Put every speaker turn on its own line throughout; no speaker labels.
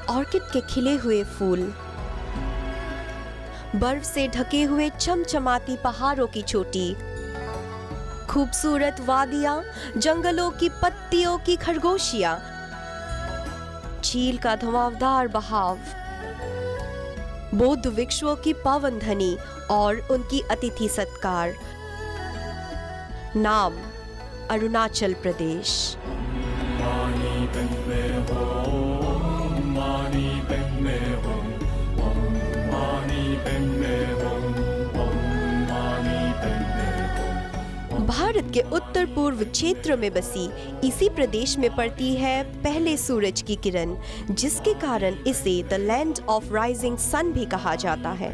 Orchid के खिले हुए फूल, बर्फ से ढके हुए चमचमाती पहाड़ों की चोटी, खूबसूरत वादियां, जंगलों की पत्तियों की खरगोशियां, झील का धुआंधार बहाव, बौद्ध भिक्षुओं की पावन ध्वनि और उनकी अतिथि सत्कार। नाम अरुणाचल प्रदेश। भारत के उत्तर पूर्व क्षेत्र में बसी इसी प्रदेश में पड़ती है पहले सूरज की किरण, जिसके कारण इसे the land of rising sun भी कहा जाता है।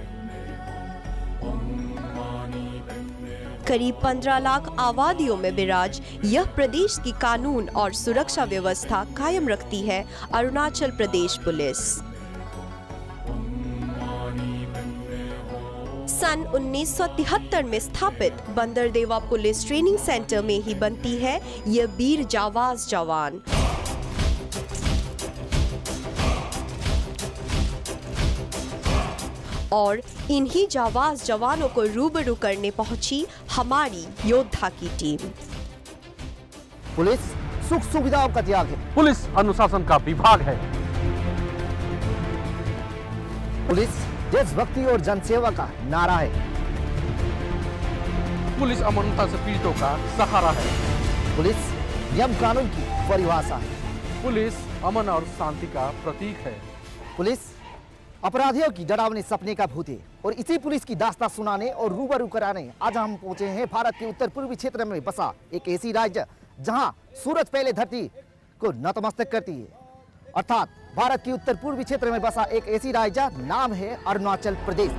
करीब 15 लाख आबादियों में विराज यह प्रदेश की कानून और सुरक्षा व्यवस्था कायम रखती है अरुणाचल प्रदेश पुलिस। सन 1973 में स्थापित बंदरदेवा पुलिस ट्रेनिंग सेंटर में ही बनती है यह वीर जावाज जवान। और इन्हीं जावाज जवानों को रूबरू करने पहुंची हमारी योद्धा की टीम।
पुलिस सुख सुविधाओं का त्याग है।
पुलिस अनुशासन का विभाग है।
पुलिस देशभक्ति और जनसेवा का नारा है।
पुलिस अमानता से पीड़ितों का सहारा है।
पुलिस नियम कानून की परिभाषा है।
पुलिस अमन और शांति का प्रतीक है।
पुलिस अपराधियों की डरावनी सपने का भूत है। और इसी पुलिस की दास्तां सुनाने और रूबरू कराने आज हम पहुंचे हैं भारत के उत्तर पूर्वी क्षेत्र में बसा एक ऐसी राज्य जहां सूरज पहले धरती को नतमस्तक करती है, अर्थात भारत के उत्तर पूर्वी क्षेत्र में बसा एक ऐसी राज्य, नाम है अरुणाचल प्रदेश।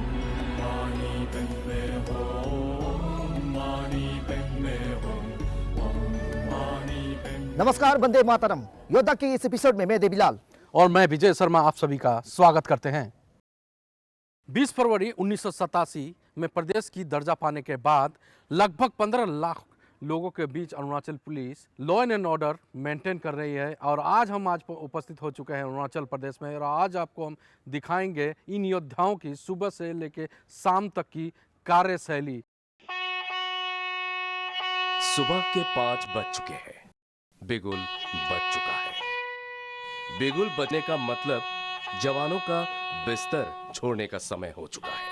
नमस्कार, वंदे मातरम। योद्धा के इस एपिसोड में मैं देवीलाल
और मैं विजय शर्मा आप सभी का स्वागत करते हैं। 20 फरवरी 1987 में प्रदेश की दर्जा पाने के बाद लगभग 15 लाख लोगों के बीच Arunachal police law and order maintain कर रही है। और आज उपस्थित हो चुके हैं अरुणाचल प्रदेश में और आज आपको हम दिखाएंगे इन योद्धाओं की सुबह से लेकर शाम तक की कार्यशैली।
सुबह के 5 बज चुके हैं। बिगुल बज चुका है। बिगुल बजने का मतलब जवानों का बिस्तर छोड़ने का समय हो चुका है।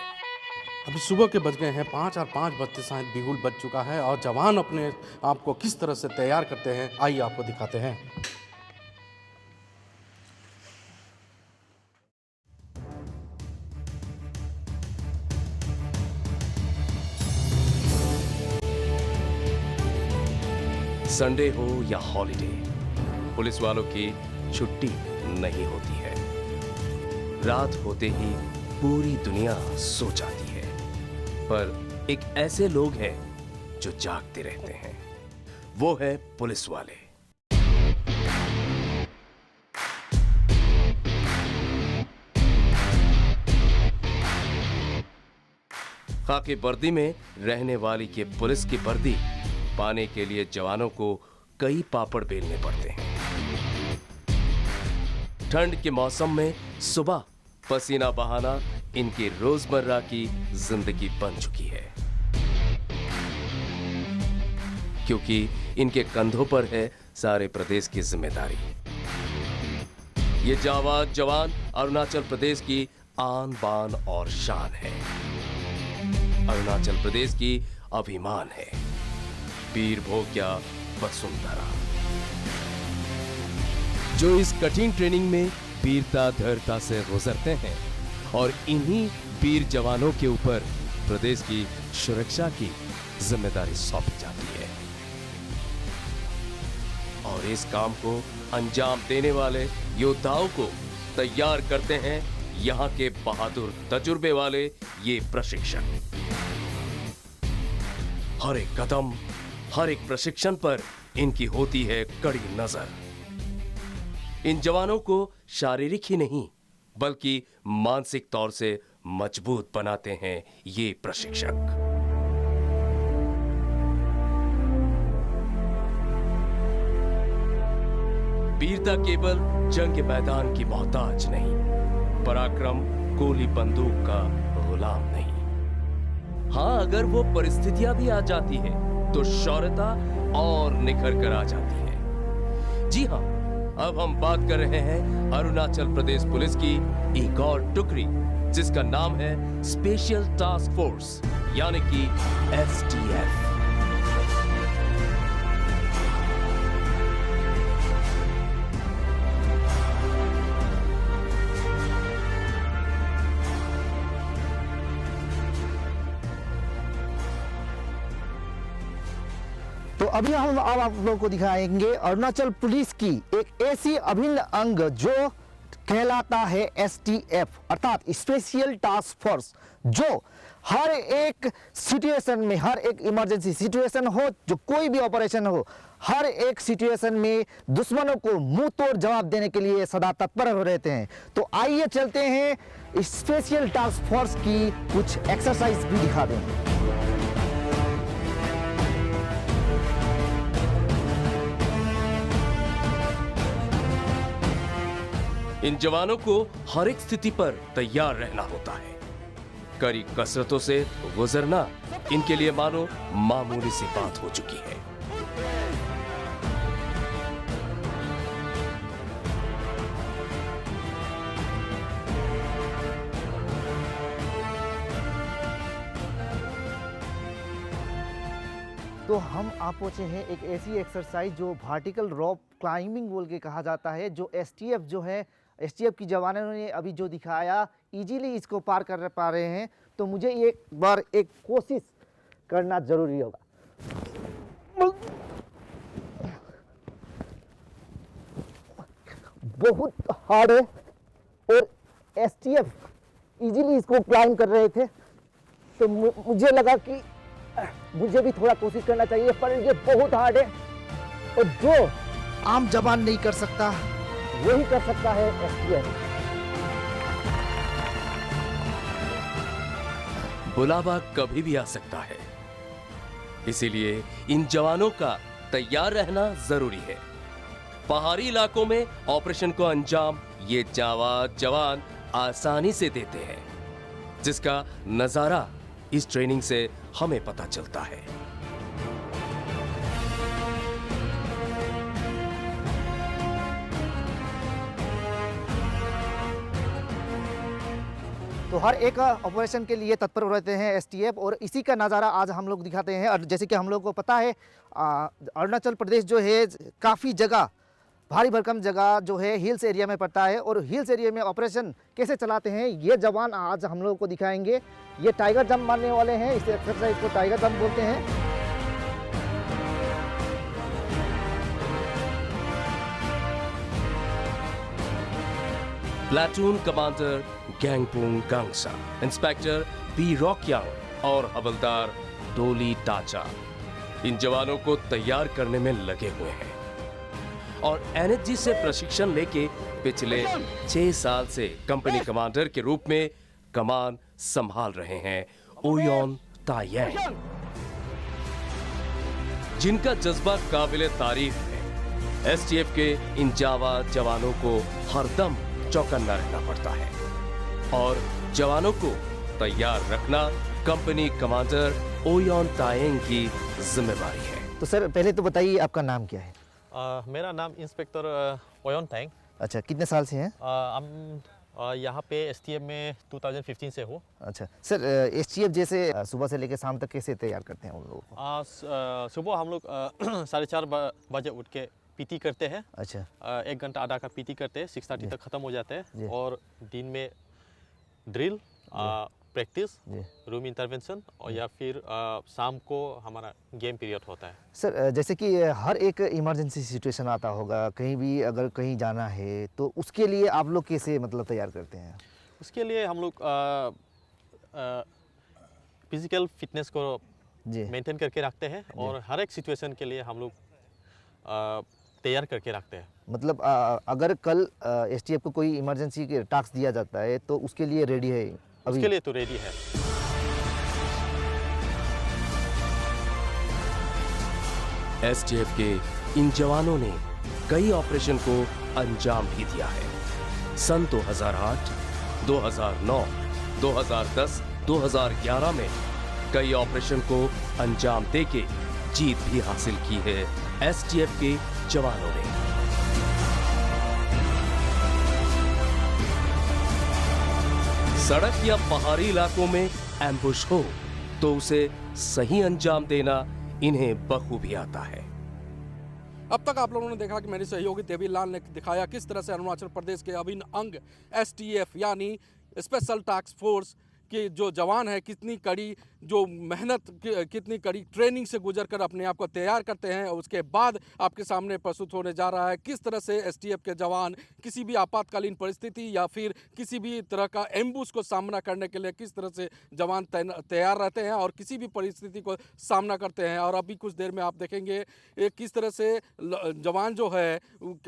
अभी सुबह के बज गए हैं 5 और 5 बजते शायद बिगुल बज चुका है। और जवान अपने आप को किस तरह से तैयार करते हैं, आइए आपको दिखाते हैं।
संडे हो या हॉलिडे, पुलिस वालों की छुट्टी नहीं होती है। रात होते ही पूरी दुनिया सो जाती है, पर एक ऐसे लोग हैं जो जागते रहते हैं। वो है पुलिस वाले। खाकी वर्दी में रहने वाली के पुलिस की वर्दी पाने के लिए जवानों को कई पापड़ बेलने पड़ते हैं। ठंड के मौसम में सुबह पसीना बहाना इनकी रोजमर्रा की जिंदगी बन चुकी है, क्योंकि इनके कंधों पर है सारे प्रदेश की जिम्मेदारी। ये जावाज जवान अरुणाचल प्रदेश की आन बान और शान है। अरुणाचल प्रदेश की अभिमान है। वीर भोग्या वसुंधरा, जो इस कठिन ट्रेनिंग में वीरता धैर्यता से गुजरते हैं और इन्हीं वीर जवानों के ऊपर प्रदेश की सुरक्षा की जिम्मेदारी सौंपी जाती है। और इस काम को अंजाम देने वाले योद्धाओं को तैयार करते हैं यहां के बहादुर तजुर्बे वाले ये प्रशिक्षक। हर एक कदम, हर एक प्रशिक्षण पर इनकी होती है कड़ी नजर। इन जवानों को शारीरिक ही नहीं बल्कि मानसिक तौर से मजबूत बनाते हैं ये प्रशिक्षक। वीरता केवल जंग के मैदान की मोहताज नहीं, पराक्रम गोली बंदूक का गुलाम नहीं। हाँ, अगर वो परिस्थितियां भी आ जाती है तो शौर्यता और निखर कर आ जाती है। जी हाँ, अब हम बात कर रहे हैं अरुणाचल प्रदेश पुलिस की एक और टुकड़ी, जिसका नाम है स्पेशल टास्क फोर्स यानी कि STF।
तो अभी हम अब आप लोगों को दिखाएंगे अरुणाचल पुलिस की एक ऐसी अभिन्न अंग जो कहलाता है STF अर्थात स्पेशल टास्क फोर्स, जो हर एक सिचुएशन में, हर एक इमरजेंसी सिचुएशन हो, जो कोई भी ऑपरेशन हो, हर एक सिचुएशन में दुश्मनों को मुंह तोड़ जवाब देने के लिए सदा तत्पर हो रहते हैं। तो आइए चलते हैं स्पेशल टास्क फोर्स की कुछ एक्सरसाइज भी दिखा दें।
इन जवानों को हर एक स्थिति पर तैयार रहना होता है। कड़ी कसरतों से गुजरना इनके लिए मानो मामूली सी बात हो चुकी है।
तो हम आप पहुंचे हैं एक ऐसी एक्सरसाइज जो वर्टिकल रॉप क्लाइंबिंग बोल के कहा जाता है, जो STF जो है, STF की जवानों ने अभी जो दिखाया, इजीली इसको पार कर पा रहे हैं। तो मुझे एक बार एक कोशिश करना जरूरी होगा। बहुत हार्ड है और STF इजीली इसको क्लाइंब कर रहे थे, तो मुझे लगा कि मुझे भी थोड़ा कोशिश करना चाहिए, पर ये बहुत हार्ड है और जो आम जवान नहीं कर सकता वही कर सकता है STF।
बुलावा कभी भी आ सकता है, इसीलिए इन जवानों का तैयार रहना जरूरी है। पहाड़ी इलाकों में ऑपरेशन को अंजाम ये जांबाज जवान आसानी से देते हैं, जिसका नजारा इस ट्रेनिंग से हमें पता चलता है।
तो हर एक ऑपरेशन के लिए तत्पर रहते हैं STF, और इसी का नज़ारा आज हम लोग दिखाते हैं। और जैसे कि हम लोग को पता है, अरुणाचल प्रदेश जो है काफ़ी जगह, भारी भरकम जगह जो है हिल्स एरिया में पड़ता है, और हिल्स एरिया में ऑपरेशन कैसे चलाते हैं ये जवान आज हम लोग को दिखाएंगे। ये टाइगर जंप मारने वाले हैं, इस एक्सरसाइज को टाइगर जंप बोलते हैं।
प्लाटून कमांडर गैंगपुंग गांगसा, इंस्पेक्टर पी रॉकयांग और हवलदार डोली टाचा इन जवानों को तैयार करने में लगे हुए हैं और NHG से प्रशिक्षण लेके पिछले 6 साल से कंपनी कमांडर के रूप में कमान संभाल रहे हैं ओयोन तायेंग, जिनका जज्बा काबिले तारीफ है। STF के इन जांबाज जवानों को हरदम चौकन्ना रहना पड़ता है और जवानों को तैयार रखना कंपनी कमांडर ओयोन तायेंग की जिम्मेदारी है।
तो सर पहले तो बताइए आपका नाम क्या है?
मेरा नाम इंस्पेक्टर ओयोन तायेंग।
अच्छा, कितने साल से हैं?
हम यहाँ पे STF में 2015 से हो।
अच्छा सर, STF जैसे सुबह से लेकर शाम तक कैसे तैयार करते हैं उन लोगों को?
सुबह हम लोग 4:30 बजे उठ के PT करते हैं।
अच्छा,
1 घंटा आधा का PT करते हैं, 6:30 तक ख़त्म हो जाते हैं।
जी।
और दिन में ड्रिल, प्रैक्टिस, रूम इंटरवेंशन, और या फिर शाम को हमारा गेम पीरियड होता है।
सर जैसे कि हर एक इमरजेंसी सिचुएशन आता होगा, कहीं भी अगर कहीं जाना है, तो उसके लिए आप लोग कैसे मतलब तैयार करते हैं?
उसके लिए हम लोग फिजिकल फिटनेस को
जी,
मेंटेन करके रखते हैं और हर एक सिचुएशन के लिए हम लोग तैयार करके रखते हैं।
मतलब अगर कल STF को कोई इमरजेंसी के टास्क दिया जाता है तो उसके लिए रेडी है अभी?
उसके लिए तो रेडी है।
STF के इन जवानों ने कई ऑपरेशन को अंजाम भी दिया है। सन 2008, 2009, 2010, 2011 में कई ऑपरेशन को अंजाम देके जीत भी हासिल की है एसटीएफ के जवानों ने। सड़क या पहाड़ी इलाकों में एम्बुश हो तो उसे सही अंजाम देना इन्हें बखूबी आता है।
अब तक आप लोगों ने देखा कि मेरे सहयोगी देवीलाल ने दिखाया किस तरह से अरुणाचल प्रदेश के अभिन्न अंग एसटीएफ यानी स्पेशल टास्क फोर्स के जो जवान है कितनी कड़ी जो मेहनत कितनी कड़ी ट्रेनिंग से गुजरकर अपने आप को तैयार करते हैं और उसके बाद आपके सामने प्रस्तुत होने जा रहा है किस तरह से एसटीएफ के जवान किसी भी आपातकालीन परिस्थिति या फिर किसी भी तरह का एम्बुश को सामना करने के लिए किस तरह से जवान तैयार रहते हैं और किसी भी परिस्थिति को सामना करते हैं। और अभी कुछ देर में आप देखेंगे किस तरह से जवान जो है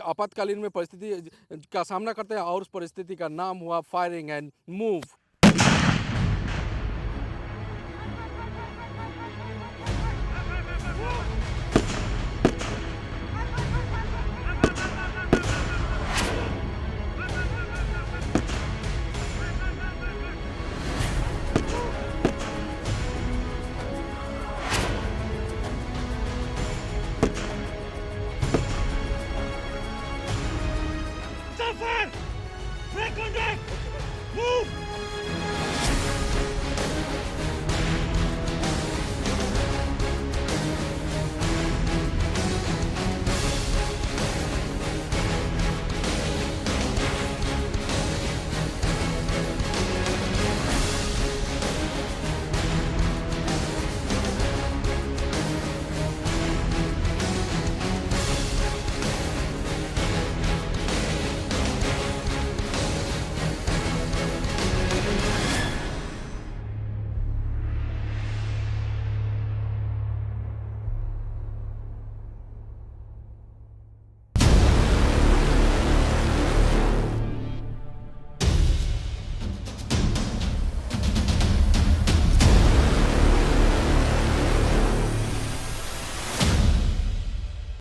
आपातकालीन में परिस्थिति का सामना करते हैं और उस परिस्थिति का नाम हुआ फायरिंग एंड मूव।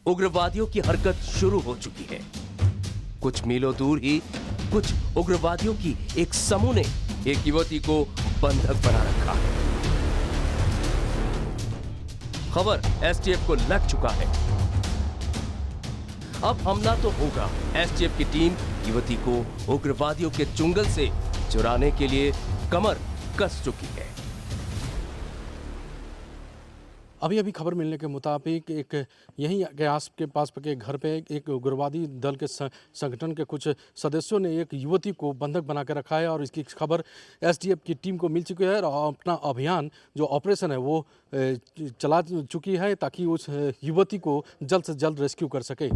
उग्रवादियों की हरकत शुरू हो चुकी है। कुछ मीलों दूर ही कुछ उग्रवादियों की एक समूह ने एक युवती को बंधक बना रखा है। खबर एसटीएफ को लग चुका है। अब हमला तो होगा। एसटीएफ की टीम युवती को उग्रवादियों के चुंगल से चुराने के लिए कमर कस चुकी है।
अभी खबर मिलने के मुताबिक एक यहीं के आस के पास के घर पे एक उग्रवादी दल के संगठन के कुछ सदस्यों ने एक युवती को बंधक बना के रखा है और इसकी खबर एसटीएफ की टीम को मिल चुकी है और अपना अभियान जो ऑपरेशन है वो चला चुकी है ताकि उस युवती को जल्द से जल्द रेस्क्यू कर सके।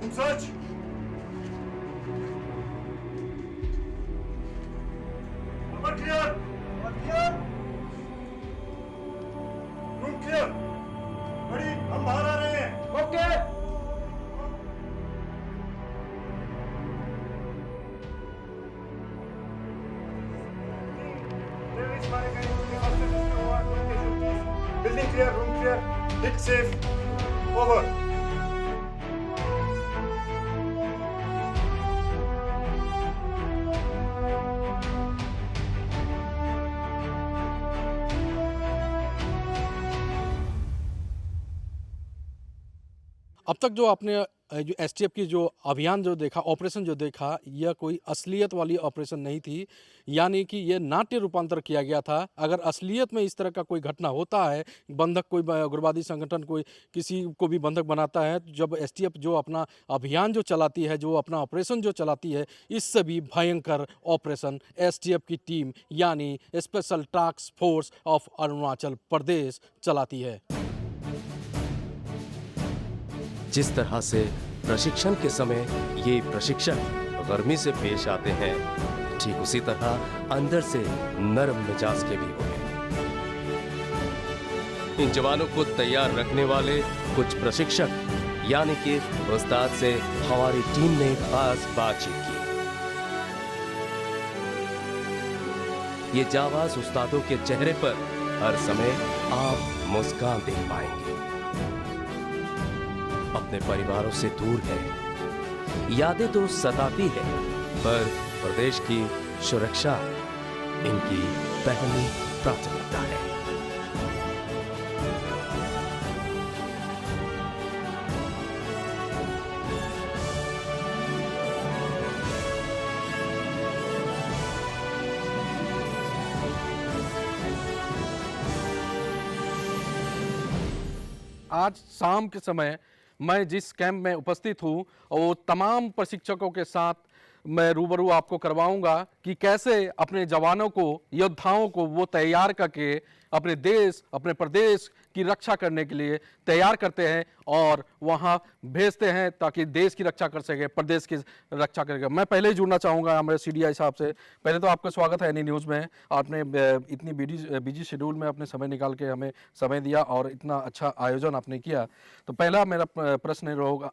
Umsaç! Number clear! Number clear! Room clear! बड़ी हम बाहर आ रहे हैं। Okay. Building clear, room clear, hit safe, over.
अब तक जो आपने जो एसटीएफ की जो अभियान जो देखा, ऑपरेशन जो देखा, यह कोई असलियत वाली ऑपरेशन नहीं थी, यानी कि यह नाट्य रूपांतर किया गया था। अगर असलियत में इस तरह का कोई घटना होता है, बंधक कोई उग्रवादी संगठन कोई किसी को भी बंधक बनाता है, तो जब एसटीएफ जो अपना अभियान जो चलाती है, जो अपना ऑपरेशन जो चलाती है, इससे भी भयंकर ऑपरेशन एसटीएफ की टीम यानी special task force of Arunachal Pradesh चलाती है।
जिस तरह से प्रशिक्षण के समय ये प्रशिक्षक गर्मी से पेश आते हैं, ठीक उसी तरह अंदर से नरम मिजाज के भी होते हैं। इन जवानों को तैयार रखने वाले कुछ प्रशिक्षक यानी कि उस्ताद से हमारी टीम ने खास बातचीत की। ये जाबाज उस्तादों के चेहरे पर हर समय आप मुस्कान देख पाएंगे। अपने परिवारों से दूर है, यादें तो सताती है, पर प्रदेश की सुरक्षा इनकी पहली प्राथमिकता है।
आज शाम के समय मैं जिस कैंप में उपस्थित हूँ, वो तमाम प्रशिक्षकों के साथ मैं रूबरू आपको करवाऊंगा कि कैसे अपने जवानों को, योद्धाओं को वो तैयार करके अपने देश, अपने प्रदेश की रक्षा करने के लिए तैयार करते हैं और वहाँ भेजते हैं ताकि देश की रक्षा कर सके, प्रदेश की रक्षा करेगा। मैं पहले ही जुड़ना चाहूँगा हमारे सीडीआई साहब से। पहले तो आपका स्वागत है एनी न्यूज़ में। आपने इतनी बिजी शेड्यूल में अपने समय निकाल के हमें समय दिया और इतना अच्छा आयोजन आपने किया। तो पहला मेरा प्रश्न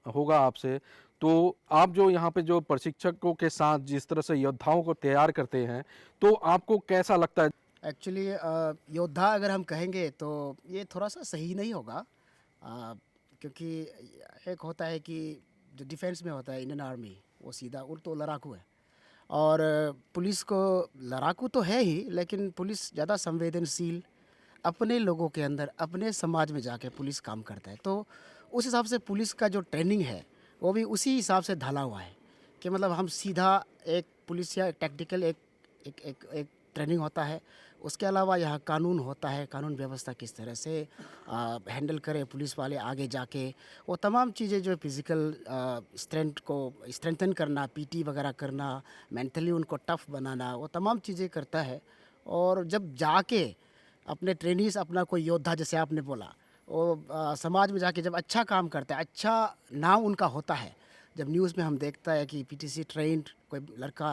होगा आपसे, तो आप जो यहाँ पे जो प्रशिक्षकों के साथ जिस तरह से योद्धाओं को तैयार करते हैं, तो आपको कैसा लगता है?
एक्चुअली योद्धा अगर हम कहेंगे तो ये थोड़ा सा सही नहीं होगा, क्योंकि एक होता है कि जो डिफेंस में होता है इंडियन आर्मी, वो सीधा तो लड़ाकू है, और पुलिस को लड़ाकू तो है ही, लेकिन पुलिस ज़्यादा संवेदनशील, अपने लोगों के अंदर, अपने समाज में जाके पुलिस काम करता है। तो उस हिसाब से पुलिस का जो ट्रेनिंग है वो भी उसी हिसाब से ढाला हुआ है कि मतलब हम सीधा एक पुलिस या टैक्टिकल एक ट्रेनिंग होता है। उसके अलावा यहाँ कानून होता है, कानून व्यवस्था किस तरह से हैंडल करें पुलिस वाले आगे जाके, वो तमाम चीज़ें जो फिज़िकल स्ट्रेंथ को स्ट्रेंथन करना, पीटी वगैरह करना, मेंटली उनको टफ बनाना, वो तमाम चीज़ें करता है। और जब जाके अपने ट्रेनिंग्स, अपना कोई योद्धा जैसे आपने बोला, वो समाज में जाके जब अच्छा काम करता है, अच्छा नाम उनका होता है, जब न्यूज़ में हम देखता है कि पीटीसी ट्रेंड कोई लड़का,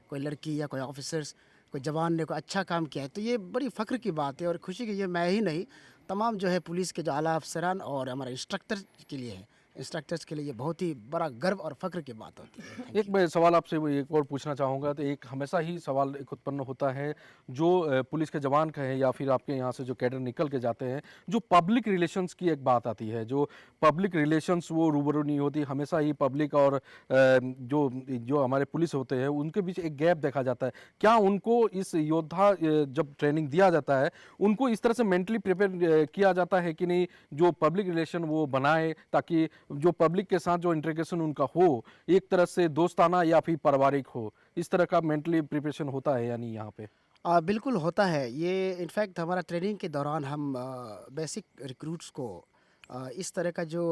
कोई लड़की या कोई ऑफिसर्स, कोई जवान ने कोई अच्छा काम किया है, तो ये बड़ी फ़ख्र की बात है और खुशी की। ये मैं ही नहीं, तमाम जो है पुलिस के जो आला अफसरान और हमारे इंस्ट्रक्टर के लिए है, इंस्ट्रक्टर्स के लिए ये बहुत ही बड़ा गर्व और फ़ख्र की बात होती है।
एक मैं सवाल आपसे एक और पूछना चाहूँगा। तो एक हमेशा ही सवाल एक उत्पन्न होता है, जो पुलिस के जवान कहें या फिर आपके यहाँ से जो कैडर निकल के जाते हैं, जो पब्लिक रिलेशंस की एक बात आती है, जो पब्लिक रिलेशंस वो रूबरू नहीं होती। हमेशा ही पब्लिक और जो हमारे पुलिस होते हैं उनके बीच एक गैप देखा जाता है। क्या उनको इस योद्धा जब ट्रेनिंग दिया जाता है, उनको इस तरह से मेंटली प्रिपेयर किया जाता है कि नहीं, जो पब्लिक रिलेशन वो बनाए, ताकि जो पब्लिक के साथ जो इंटरेक्शन उनका हो एक तरह से दोस्ताना या फिर पारिवारिक हो, इस तरह का मेंटली प्रिपरेशन होता है या नहीं यहाँ पे?
बिल्कुल होता है ये। इनफैक्ट हमारा ट्रेनिंग के दौरान हम बेसिक रिक्रूट्स को इस तरह का जो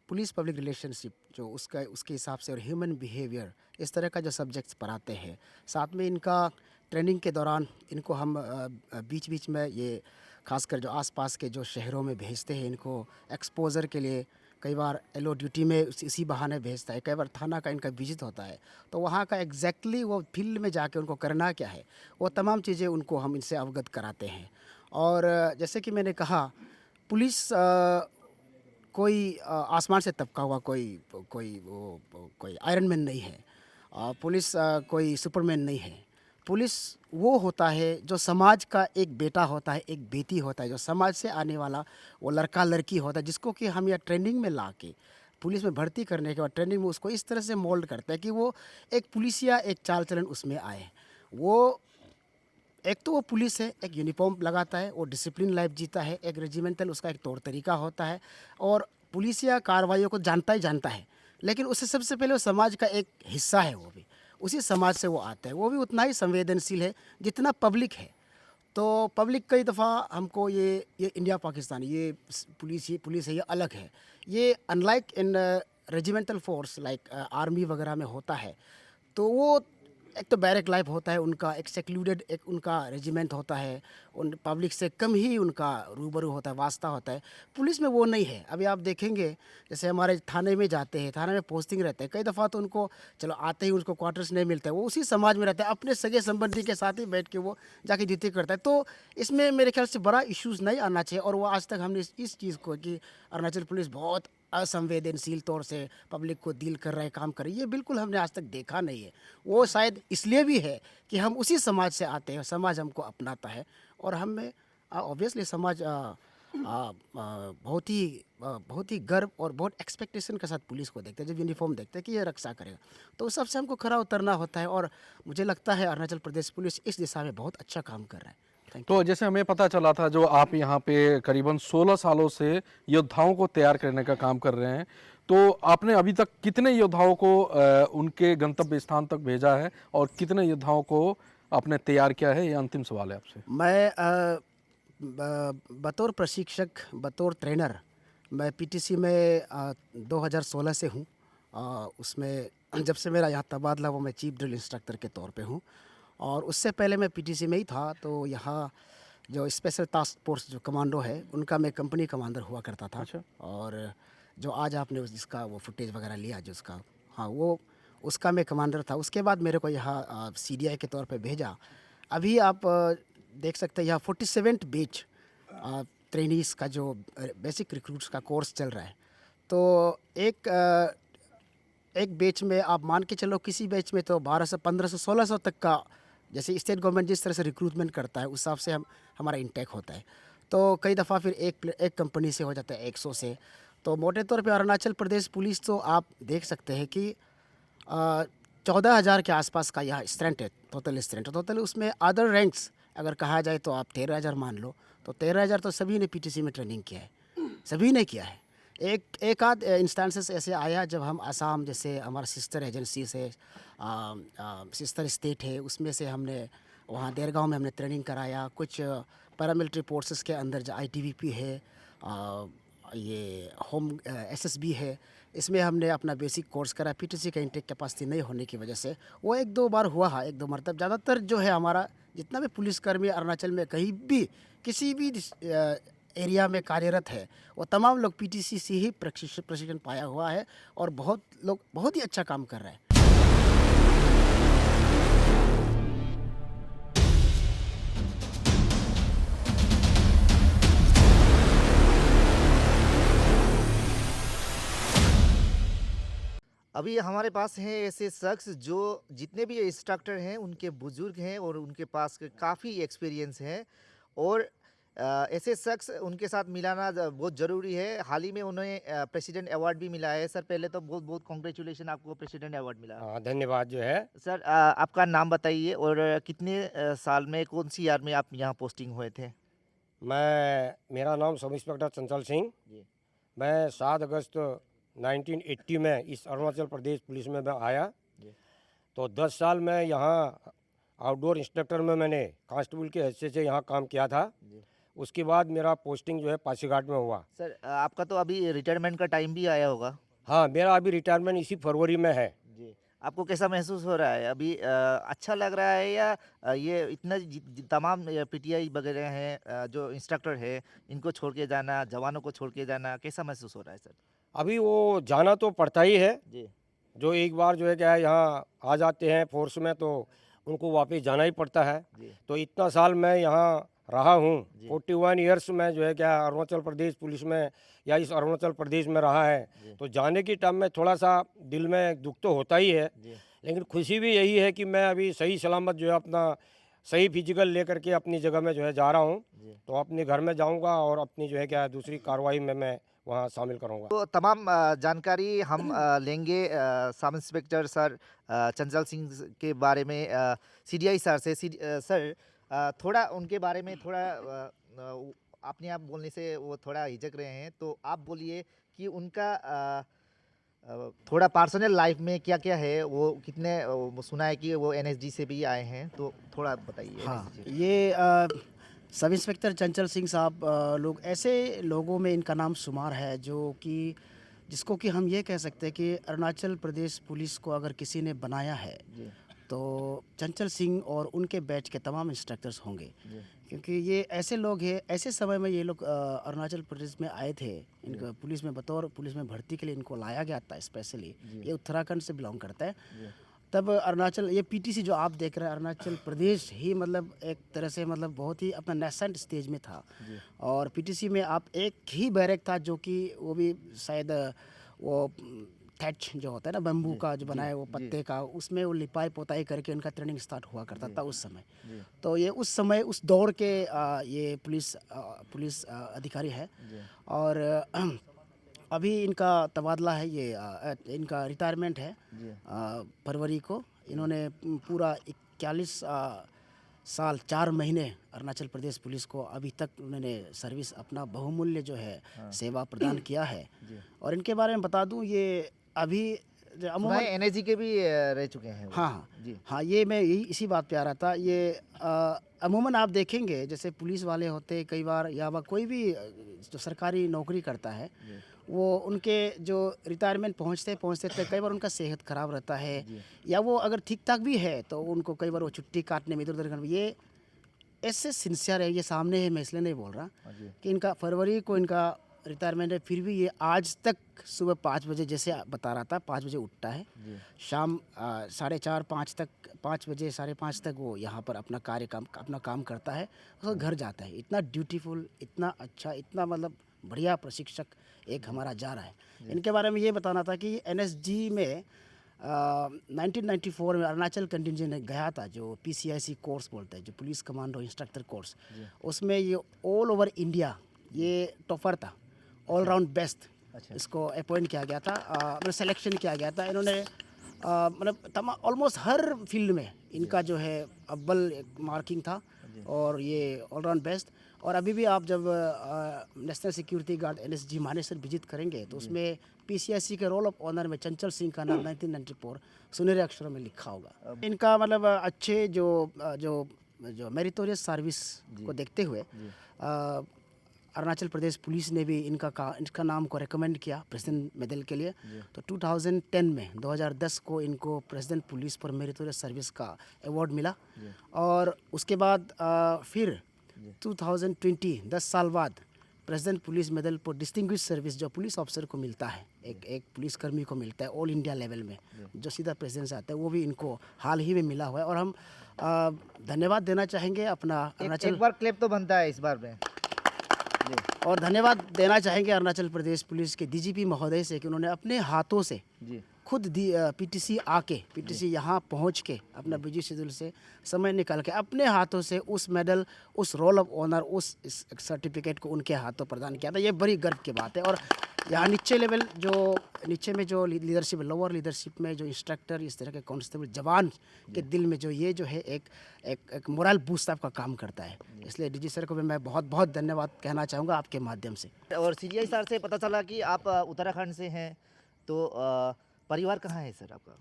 पुलिस पब्लिक रिलेशनशिप जो उसके हिसाब से और ह्यूमन बिहेवियर इस तरह का जो सब्जेक्ट्स पढ़ाते हैं, साथ में इनका ट्रेनिंग के दौरान इनको हम बीच बीच में ये खासकर जो आसपास के जो शहरों में भेजते हैं इनको एक्सपोजर के लिए। कई बार एलओ ड्यूटी में इसी बहाने भेजता है, कई बार थाना का इनका विजिट होता है, तो वहाँ का एग्जैक्टली वो फील्ड में जाके उनको करना क्या है वो तमाम चीज़ें उनको हम इनसे अवगत कराते हैं। और जैसे कि मैंने कहा, पुलिस कोई आसमान से टपका हुआ कोई आयरन मैन नहीं है। पुलिस कोई सुपरमैन नहीं है। पुलिस वो होता है जो समाज का एक बेटा होता है, एक बेटी होता है, जो समाज से आने वाला वो लड़का लड़की होता है, जिसको कि हम यहाँ ट्रेनिंग में ला के पुलिस में भर्ती करने के बाद ट्रेनिंग में उसको इस तरह से मोल्ड करते हैं कि वो एक पुलिसिया एक चाल चलन उसमें आए। वो एक तो वो पुलिस है, एक यूनिफॉर्म लगाता है, वो डिसिप्लिन लाइफ जीता है, एक रेजिमेंटल उसका एक तौर तरीका होता है और पुलिसिया कार्रवाइयों को जानता है। लेकिन उससे सबसे पहले वो समाज का एक हिस्सा है, वो भी उसी समाज से वो आता है। वो भी उतना ही संवेदनशील है जितना पब्लिक है। तो पब्लिक कई दफ़ा हमको ये इंडिया पाकिस्तान ये पुलिस है, ये अलग है। ये अनलाइक इन रेजिमेंटल फोर्स लाइक आर्मी वगैरह में होता है, तो वो एक तो बैरक लाइफ होता है उनका, एक सेक्लूडेड एक उनका रेजिमेंट होता है, उन पब्लिक से कम ही उनका रूबरू होता है, वास्ता होता है। पुलिस में वो नहीं है। अभी आप देखेंगे जैसे हमारे थाने में जाते हैं, थाने में पोस्टिंग रहते हैं, कई दफ़ा तो उनको चलो आते ही उनको क्वार्टर्स नहीं मिलता है, वो उसी समाज में रहता है, अपने सगे संबंधी के साथ ही बैठ के वो जाके ड्यूटी करता है। तो इसमें मेरे ख्याल से बड़ा इश्यूज़ नहीं आना चाहिए। और वो आज तक हमने इस चीज़ को कि अरुणाचल पुलिस बहुत असंवेदनशील तौर से पब्लिक को डील कर रहा है, काम कर रही है, ये बिल्कुल हमने आज तक देखा नहीं है। वो शायद इसलिए भी है कि हम उसी समाज से आते हैं, समाज हमको अपनाता है और हमें ऑब्वियसली समाज बहुत ही गर्व और बहुत एक्सपेक्टेशन के साथ पुलिस को देखते हैं। जब यूनिफॉर्म देखते हैं कि ये रक्षा करेगा, तो उस सबसे हमको खरा उतरना होता है। और मुझे लगता है अरुणाचल प्रदेश पुलिस इस दिशा में बहुत अच्छा काम कर रहा है।
तो जैसे हमें पता चला था, जो आप यहाँ पे करीबन 16 सालों से योद्धाओं को तैयार करने का काम कर रहे हैं, तो आपने अभी तक कितने योद्धाओं को उनके गंतव्य स्थान तक भेजा है और कितने योद्धाओं को आपने तैयार किया है? ये अंतिम सवाल है आपसे।
मैं बतौर प्रशिक्षक, बतौर ट्रेनर, मैं पीटीसी में 2016 से हूँ। उसमें जब से मेरा यहाँ तबादला वो मैं चीफ ड्रिल इंस्ट्रक्टर के तौर पे हूँ। और उससे पहले मैं पीटीसी में ही था। तो यहाँ जो स्पेशल टास्क फोर्स जो कमांडो है उनका मैं कंपनी कमांडर हुआ करता था।
अच्छा।
और जो आज आपने जिसका वो फुटेज वगैरह लिया जो उसका, हाँ, वो उसका मैं कमांडर था। उसके बाद मेरे को यहाँ सीडीआई के तौर पे भेजा। अभी आप देख सकते हैं यहाँ 47th बैच ट्रेनीज़ का जो बेसिक रिक्रूट्स का कोर्स चल रहा है। तो एक बैच में आप मान के चलो, किसी बैच में तो 1200, 1500, 1600 तक का, जैसे स्टेट गवर्नमेंट जिस तरह से रिक्रूटमेंट करता है उस हिसाब से हमारा इंटेक होता है। तो कई दफ़ा फिर एक कंपनी से हो जाता है 100 से। तो मोटे तौर पे अरुणाचल प्रदेश पुलिस तो आप देख सकते हैं कि 14,000 के आसपास का यहाँ स्ट्रेंथ है, टोटल स्ट्रेंथ। टोटल उसमें अदर रैंक्स अगर कहा जाए तो आप 13,000 मान लो। तो 13,000 तो सभी ने पीटीसी में ट्रेनिंग किया है, सभी ने किया है। एक आध इंस्टेंसेस ऐसे आया जब हम आसाम, जैसे हमारा सिस्टर एजेंसी से सिस्टर स्टेट है, उसमें से हमने वहाँ देरगांव में हमने ट्रेनिंग कराया। कुछ पैरामिलिट्री फोर्सेस के अंदर जो आईटीबीपी है, ये होम एसएसबी है, इसमें हमने अपना बेसिक कोर्स करा। पीटीसी का इंटेक कैपेसिटी नहीं होने की वजह से वो 1-2 बार हुआ है, 1-2 मरतब। ज़्यादातर जो है हमारा जितना भी पुलिसकर्मी अरुणाचल में कहीं भी किसी भी एरिया में कार्यरत है, वो तमाम लोग पीटीसी से ही प्रशिक्षण पाया हुआ है और बहुत लोग बहुत ही अच्छा काम कर रहे हैं।
अभी हमारे पास हैं ऐसे शख्स जो जितने भी इंस्ट्रक्टर हैं उनके बुजुर्ग हैं और उनके पास काफ़ी एक्सपीरियंस है। और ऐसे शख्स उनके साथ मिलाना बहुत ज़रूरी है। हाल ही में उन्हें प्रेसिडेंट अवार्ड भी मिला है। सर, पहले तो बहुत बहुत कॉन्ग्रेचुलेशन, आपको प्रेसिडेंट अवार्ड मिला।
हाँ, धन्यवाद जो है।
सर, आपका नाम बताइए और कितने साल में, कौन सी ईयर में आप यहाँ पोस्टिंग हुए थे?
मेरा नाम सब इंस्पेक्टर चंचल सिंह।
जी।
मैं 7 अगस्त 1980 में इस अरुणाचल प्रदेश पुलिस में मैं आया।
जी।
तो 10 साल मैं यहाँ आउटडोर इंस्ट्रक्टर में मैंने कांस्टेबल के हैसियत से यहाँ काम किया था। उसके बाद मेरा पोस्टिंग जो है पासीघाट में हुआ।
सर आपका तो अभी रिटायरमेंट का टाइम भी आया होगा।
हाँ, मेरा अभी रिटायरमेंट इसी फरवरी में है।
जी, आपको कैसा महसूस हो रहा है अभी? अच्छा लग रहा है या ये इतना तमाम पीटीआई वगैरह हैं जो इंस्ट्रक्टर है, इनको छोड़ के जाना, जवानों को छोड़ के जाना, कैसा महसूस हो रहा है सर?
अभी वो जाना तो पड़ता ही है।
जी
जो एक बार जो है क्या है यहाँ आ जाते हैं फोर्स में तो उनको वापस जाना ही पड़ता है।
जी
तो इतना साल मैं यहाँ रहा हूँ,
जी।
41 ईयर्स में जो है क्या अरुणाचल प्रदेश पुलिस में या इस अरुणाचल प्रदेश में रहा है।
जी।
तो जाने की टाइम में थोड़ा सा दिल में दुख तो होता ही है,
जी
लेकिन खुशी भी यही है कि मैं अभी सही सलामत जो है अपना सही फिजिकल लेकर के अपनी जगह में जो है जा रहा हूँ।
जी।
तो अपने घर में जाऊँगा और अपनी जो है क्या दूसरी कार्रवाई में मैं वहाँ शामिल करूँगा।
तो तमाम जानकारी हम लेंगे सब इंस्पेक्टर सर चंचल सिंह के बारे में सीडीआई सर से। सर थोड़ा उनके बारे में थोड़ा अपने आप बोलने से वो थोड़ा हिचक रहे हैं, तो आप बोलिए कि उनका थोड़ा पर्सनल लाइफ में क्या क्या है, वो कितने सुना है कि वो एनएसजी से भी आए हैं, तो थोड़ा बताइए।
हाँ,
NSG।
ये सब इंस्पेक्टर चंचल सिंह साहब लोग ऐसे लोगों में इनका नाम शुमार है जो कि जिसको कि हम ये कह सकते हैं कि अरुणाचल प्रदेश पुलिस को अगर किसी ने बनाया है
जी
तो चंचल सिंह और उनके बैच के तमाम इंस्ट्रक्टर्स होंगे।
जी
क्योंकि ये ऐसे लोग हैं, ऐसे समय में ये लोग अरुणाचल प्रदेश में आए थे। इनको पुलिस में बतौर पुलिस में भर्ती के लिए इनको लाया गया था स्पेशली। ये उत्तराखंड से बिलोंग करता है। तब अरुणाचल, ये पीटीसी जो आप देख रहे हैं, अरुणाचल प्रदेश ही मतलब एक तरह से मतलब बहुत ही अपना नेसेंट स्टेज में था। और पीटीसी में आप एक ही बैरक था जो कि वो भी शायद वो थैच जो होता है ना बम्बू का जो बनाया वो पत्ते का, उसमें वो लिपाई पोताई करके उनका ट्रेनिंग स्टार्ट हुआ करता था उस समय। तो ये उस समय उस दौर के ये पुलिस अधिकारी है। और अभी इनका तबादला है, ये इनका रिटायरमेंट है फरवरी को। इन्होंने पूरा 41 साल 4 महीने अरुणाचल प्रदेश पुलिस को अभी तक उन्होंने सर्विस अपना बहुमूल्य जो है सेवा प्रदान किया है। और इनके बारे में बता दूं, ये अभी अमूमन
एनएसजी के भी रह चुके हैं वो।
हाँ
जी
हाँ, ये मैं यही इसी बात पे आ रहा था। ये अमूमन आप देखेंगे जैसे पुलिस वाले होते कई बार या कोई भी जो सरकारी नौकरी करता है, वो उनके जो रिटायरमेंट पहुंचते तक कई बार उनका सेहत ख़राब रहता है, या वो अगर ठीक ठाक भी है तो उनको कई बार वो छुट्टी काटने में इधर उधर करने में ये ऐसे सिंसियर है। ये सामने है, मैं इसलिए नहीं बोल रहा कि इनका फरवरी को इनका रिटायरमेंट है, फिर भी ये आज तक सुबह 5 बजे जैसे बता रहा था 5 बजे उठता है, शाम 4:30 5 तक 5 बजे 5:30 तक वो यहाँ पर अपना अपना काम करता है, उसको घर जाता है। इतना ड्यूटीफुल, इतना अच्छा, इतना मतलब बढ़िया प्रशिक्षक एक हमारा जा रहा है। इनके बारे में ये बताना था कि एनएसजी में 1994 में अरुणाचल कंटिजेंट गया था, जो पीसीआईसी कोर्स बोलते हैं, जो पुलिस कमांडो इंस्ट्रक्टर कोर्स। उसमें ये ऑल ओवर इंडिया ये टॉपर था, ऑल राउंड बेस्ट। इसको अपॉइंट किया गया था, मतलब सिलेक्शन किया गया था। इन्होंने मतलब ऑलमोस्ट हर फील्ड में इनका जो है अव्वल मार्किंग था, और ये ऑल राउंड बेस्ट। और अभी भी आप जब national security guard NSG Manesar visit करेंगे तो उसमें पीसीआईसी के रोल ऑफ ऑनर में चंचल सिंह का नाम 1994 सुनहरे अक्षरों में लिखा होगा। इनका मतलब अच्छे जो मेरिटोरियस सर्विस को देखते हुए अरुणाचल प्रदेश पुलिस ने भी इनका नाम को रिकमेंड किया प्रेसिडेंट मेडल के लिए। तो 2010 को इनको प्रेसिडेंट पुलिस पर मेरिटोरियस सर्विस का अवार्ड मिला। और उसके बाद फिर 2020 10 साल बाद प्रेसिडेंट पुलिस मेडल पर डिस्टिंग्विश सर्विस जो पुलिस ऑफिसर को मिलता है, एक पुलिसकर्मी को मिलता है ऑल इंडिया लेवल में, जो सीधा प्रेसिडेंट से आता है, वो भी इनको हाल ही में मिला हुआ है। और हम धन्यवाद देना चाहेंगे अपना अरुणाचल,
एक बार क्लिप तो बनता है इस बार में।
और धन्यवाद देना चाहेंगे अरुणाचल प्रदेश पुलिस के डीजीपी महोदय से कि उन्होंने अपने हाथों से खुद पीटीसी पीटीसी यहाँ पहुँच के अपना बिजी शेड्यूल से समय निकाल के अपने हाथों से उस मेडल, उस रोल ऑफ ऑनर, उस सर्टिफिकेट को उनके हाथों प्रदान किया था। ये बड़ी गर्व की बात है। और यहाँ नीचे में जो लीडरशिप, लोअर लीडरशिप में जो इंस्ट्रक्टर, इस तरह के कांस्टेबल जवान के दिल में जो ये जो है एक मोरल बूस्ट आपका काम करता है। इसलिए डीजी सर को भी मैं बहुत बहुत धन्यवाद कहना चाहूँगा आपके माध्यम से।
और सीजीआई सर से पता चला कि आप उत्तराखंड से हैं, तो परिवार कहाँ है सर आपका?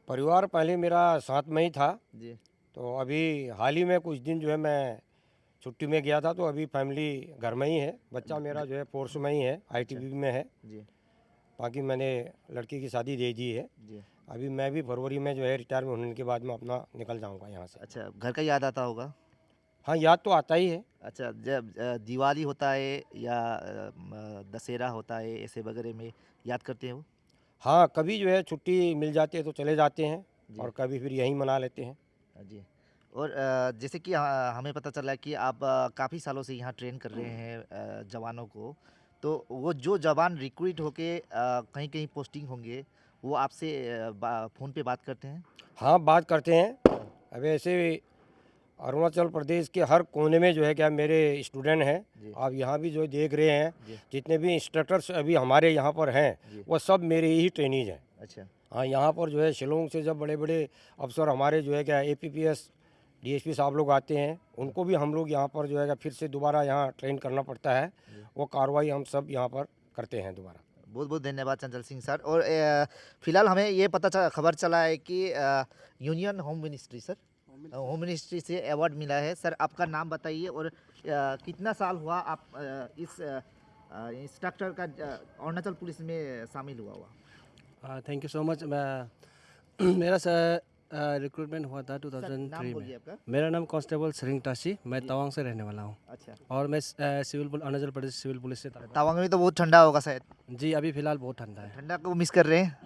परिवार पहले मेरा साथ में ही था,
जी
तो अभी हाल ही में कुछ दिन जो है मैं छुट्टी में गया था, तो अभी फैमिली घर में ही है। बच्चा मेरा जो है फोर्स में ही है, आईटीबीपी में है।
जी
बाकी मैंने लड़की की शादी दे दी है।
जी।
अभी मैं भी फरवरी में जो है रिटायर होने के बाद में अपना निकल जाऊंगा यहाँ से।
अच्छा, घर का याद आता होगा।
हाँ, याद तो आता ही है।
अच्छा, जब दिवाली होता है या दशहरा होता है, ऐसे वगैरह में याद करते हो?
हाँ, कभी जो है छुट्टी मिल जाती है तो चले जाते हैं,
जी।
और कभी फिर यहीं मना लेते हैं।
जी। और जैसे कि हमें पता चला कि आप काफ़ी सालों से यहाँ ट्रेन कर रहे हैं जवानों को, तो वो जो जवान रिक्रूट होके कहीं कहीं पोस्टिंग होंगे, वो आपसे फ़ोन पे बात करते हैं?
हाँ, बात करते हैं। अब ऐसे अरुणाचल प्रदेश के हर कोने में जो है क्या मेरे स्टूडेंट
जी।
हैं। आप यहाँ भी जो देख रहे हैं,
जी।
जितने भी इंस्ट्रक्टर्स अभी हमारे यहाँ पर
जी।
हैं, वो सब मेरे ही ट्रेनीज हैं।
अच्छा।
हाँ, यहाँ पर जो है शिलोंग से जब बड़े बड़े अफसर हमारे जो है क्या APPS DSP साहब लोग आते हैं, उनको भी हम लोग यहाँ पर जो है क्या फिर से दोबारा यहाँ ट्रेन करना पड़ता है। वो कार्रवाई हम सब यहाँ पर करते हैं दोबारा।
बहुत बहुत धन्यवाद चंचल सिंह सर। और फिलहाल हमें ये खबर चला है कि union home ministry sir, home ministry से अवार्ड मिला है। सर आपका नाम बताइए और कितना साल हुआ आप इस इंस्ट्रक्टर का अरुणाचल पुलिस में शामिल हुआ?
Thank you so much. मेरा सर रिक्रूटमेंट हुआ था
सर,
2003
नाम बोलिए
में।
आपका।
मेरा नाम कांस्टेबल सरिंग टासी, मैं तवांग से रहने वाला हूँ।
अच्छा।
और मैं अरुणाचल प्रदेश सिविल पुलिस से
तवांग में तो बहुत ठंडा होगा शायद।
जी, अभी फ़िलहाल बहुत ठंडा है।
ठंडा को मिस कर रहे हैं?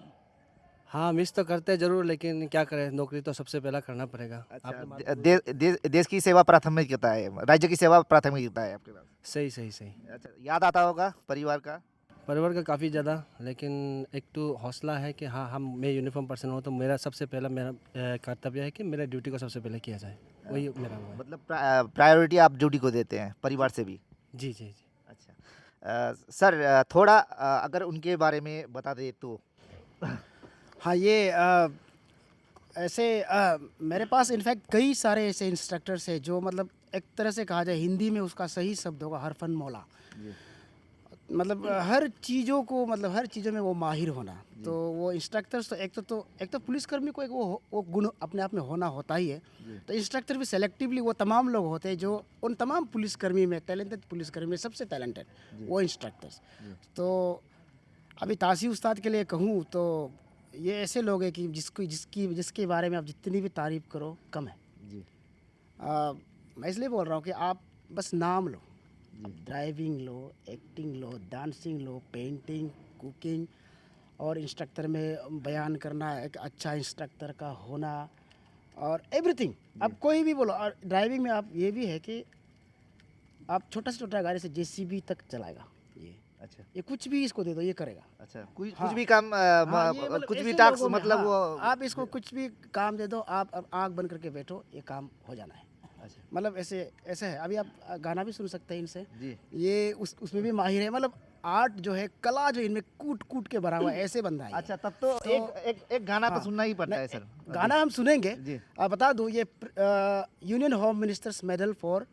हाँ, मिस तो करते हैं ज़रूर, लेकिन क्या करें, नौकरी तो सबसे पहला करना पड़ेगा।
अच्छा,
आपने
देश की सेवा प्राथमिकता है, राज्य की सेवा प्राथमिकता है आपके पास।
सही सही सही।
अच्छा, याद आता होगा परिवार का?
परिवार का काफ़ी ज़्यादा, लेकिन एक तो हौसला है कि हाँ, मैं यूनिफॉर्म पर्सन हूँ, तो मेरा सबसे पहला मेरा कर्तव्य है कि मेरा ड्यूटी को सबसे पहले किया जाए, वही मेरा हुआ है।
मतलब प्रायोरिटी आप ड्यूटी को देते हैं परिवार से भी?
जी जी जी।
अच्छा। सर थोड़ा अगर उनके बारे में बता दे तो।
हाँ, ये ऐसे मेरे पास इनफैक्ट कई सारे ऐसे इंस्ट्रक्टर्स हैं जो मतलब एक तरह से कहा जाए हिंदी में उसका सही शब्द होगा हरफन मौला। मतलब हर चीज़ों में वो माहिर होना। तो वो इंस्ट्रक्टर्स तो एक तो पुलिसकर्मी को एक वो गुण अपने आप में होना होता ही है। तो इंस्ट्रक्टर भी सेलेक्टिवली वो तमाम लोग होते हैं जो उन तमाम पुलिसकर्मी में टैलेंटेड पुलिसकर्मी में सबसे टैलेंटेड वो इंस्ट्रक्टर्स। तो अभी तासी उस्ताद के लिए कहूँ तो ये ऐसे लोग हैं कि जिसके बारे में आप जितनी भी तारीफ़ करो कम है। मैं इसलिए बोल रहा हूँ कि आप बस नाम लो, ड्राइविंग लो, एक्टिंग लो, डांसिंग लो, पेंटिंग, कुकिंग, और इंस्ट्रक्टर में बयान करना, एक अच्छा इंस्ट्रक्टर का होना, और एवरीथिंग। आप कोई भी बोलो। और ड्राइविंग में आप ये भी है कि आप छोटा से छोटा गाड़ी से JCB तक चलाएगा ये।
अच्छा।
ये कुछ भी इसको दे दो ये करेगा।
अच्छा, कुछ
हाँ।
भी काम
हाँ, ये मतलब
कुछ भी
ऐसे
टास्क
लोगों में,
मतलब
हाँ,
वो
आप इसको कुछ भी काम दे दो, आप आँख बंद करके बैठो, ये काम हो जाना है।
अच्छा।
मतलब ऐसे है। अभी आप गाना भी सुन सकते हैं इनसे।
जी।
ये उसमें भी माहिर है। मतलब आर्ट जो है, कला जो इनमें कूट के भरा हुआ है, ऐसे बंदा है ये।
अच्छा, तब तो एक गाना तो
हाँ,
सुनना ही पड़ता है
नहीं,
सर।
गाना हम सुनेंगे।
जी।
बता दूं, ये union home ministers medal for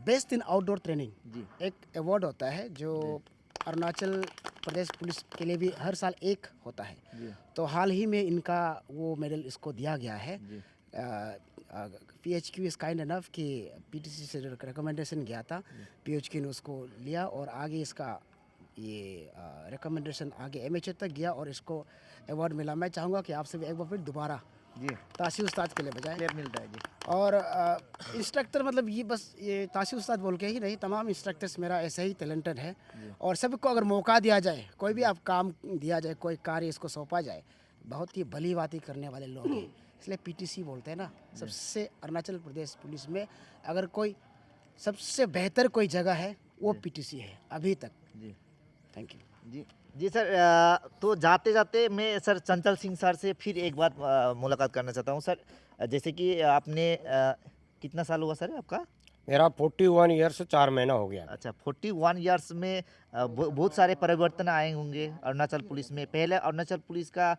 best in outdoor training
जी।
एक अवार्ड होता है जो अरुणाचल प्रदेश पुलिस के लिए भी हर साल एक होता है।
जी।
तो हाल ही में इनका वो मेडल इसको दिया गया है।
जी।
PHQ इज़ काइंड इनफ कि PTC से रिकमेंडेशन गया था, PHQ ने उसको लिया और आगे इसका ये रिकमेंडेशन आगे MHA तक गया और इसको अवार्ड मिला। मैं चाहूँगा कि आपसे भी एक बार फिर दोबारा
जी।
तासी उस्ताद के लिए बजाएं।
क्लियर मिलता है जी।
और इंस्ट्रक्टर मतलब ये बस ये तासी उस्ताद बोल के ही नहीं, तमाम इंस्ट्रक्टर्स मेरा ऐसे ही टैलेंटेड है। और सबको अगर मौका दिया जाए, कोई भी आप काम दिया जाए, कोई कार्य इसको सौंपा जाए, बहुत ही भली बातें करने वाले लोग हैं। इसलिए PTC बोलते हैं ना, सबसे अरुणाचल प्रदेश पुलिस में अगर कोई सबसे बेहतर कोई जगह है वो PTC है अभी तक।
जी।
Thank you.
जी जी सर। तो जाते जाते मैं सर चंचल सिंह सर से फिर एक बात मुलाकात करना चाहता हूँ सर। जैसे कि आपने कितना साल हुआ सर आपका?
मेरा 41 ईयर्स 4 महीना हो गया।
अच्छा, 41 ईयर्स में बहुत सारे परिवर्तन आए होंगे अरुणाचल पुलिस में। पहले अरुणाचल पुलिस का